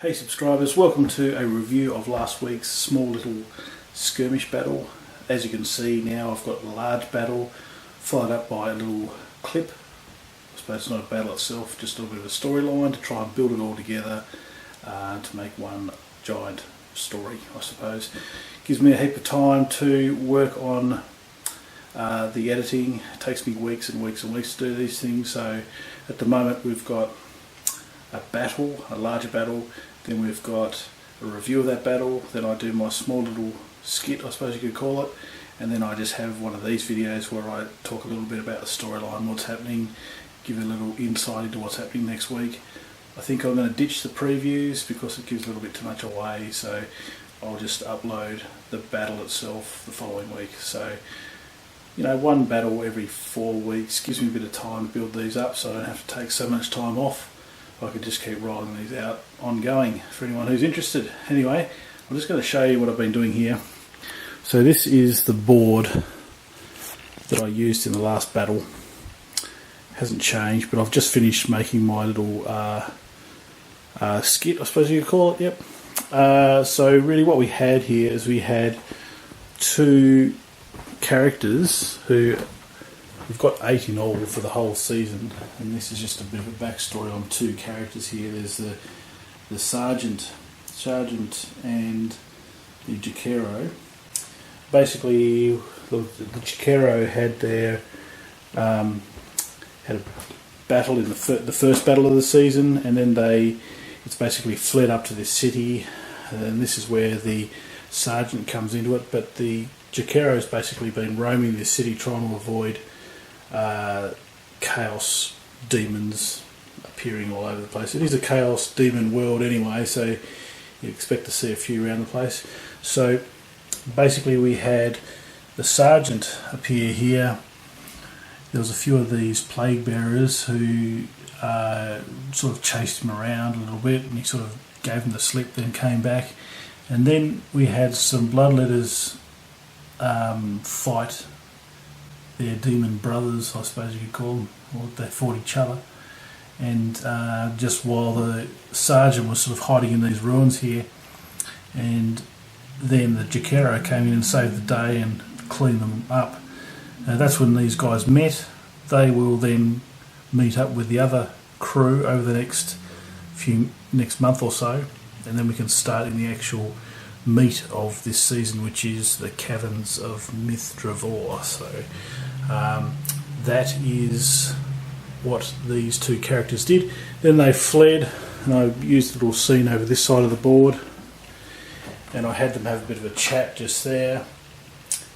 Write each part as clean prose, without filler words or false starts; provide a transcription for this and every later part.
Hey subscribers, welcome to a review of last week's small little skirmish battle. As you can see now I've got a large battle followed up by a little clip. I suppose it's not a battle itself, just a little bit of a storyline to try and build it all together to make one giant story, I suppose. Gives me a heap of time to work on the editing. It takes me weeks and weeks and weeks to do these things, so at the moment we've got a battle, a larger battle, then we've got a review of that battle, then I do my small little skit, I suppose you could call it, and then I just have one of these videos where I talk a little bit about the storyline, what's happening, give a little insight into what's happening next week. I think I'm going to ditch the previews because it gives a little bit too much away, so I'll just upload the battle itself the following week. So, you know, one battle every 4 weeks gives me a bit of time to build these up so I don't have to take so much time off. I could just keep rolling these out ongoing for anyone who's interested. Anyway, I'm just going to show you what I've been doing here. So this is the board that I used in the last battle. Hasn't changed, but I've just finished making my little skit, I suppose you could call it. Yep. So really what we had here is we had two characters who we've got 8 in all for the whole season, and this is just a bit of a backstory on two characters here. There's the sergeant and the Jokaero. Basically, the Jokaero had their had a battle in the first battle of the season, and then it's basically fled up to this city, and this is where the sergeant comes into it. But the Jokaero has basically been roaming this city trying to avoid chaos demons appearing all over the place. It is a chaos demon world anyway, so you expect to see a few around the place. So basically we had the sergeant appear here. There was a few of these plague bearers who sort of chased him around a little bit, and he sort of gave them the slip, then came back. And then we had some bloodletters fight their demon brothers, I suppose you could call them, or they fought each other. And just while the sergeant was sort of hiding in these ruins here, and then the Jokaero came in and saved the day and cleaned them up. That's when these guys met. They will then meet up with the other crew over the next month or so, and then we can start in the actual meat of this season, which is the Caverns of Mythdravor. So that is what these two characters did. Then they fled, and I used a little scene over this side of the board, and I had them have a bit of a chat just there,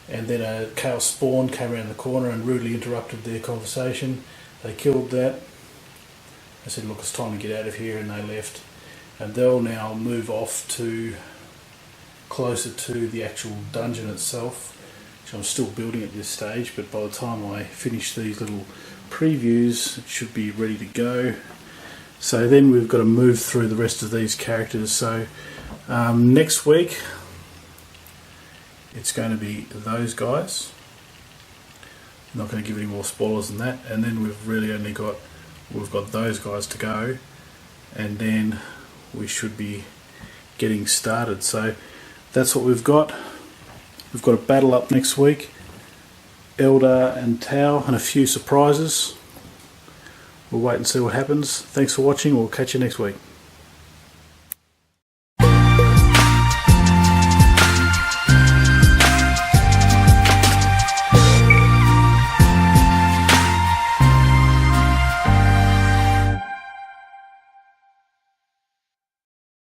and then a chaos spawn came around the corner and rudely interrupted their conversation. They killed that. I said, look, it's time to get out of here, and they left. And they'll now move off to closer to the actual dungeon itself, which I'm still building at this stage, but by the time I finish these little previews it should be ready to go. So then we've got to move through the rest of these characters. So next week it's going to be those guys. I'm not going to give any more spoilers than that, and then we've really only got those guys to go, and then we should be getting started. So that's what we've got. We've got a battle up next week, Elder and Tau, and a few surprises. We'll wait and see what happens. Thanks for watching. We'll catch you next week.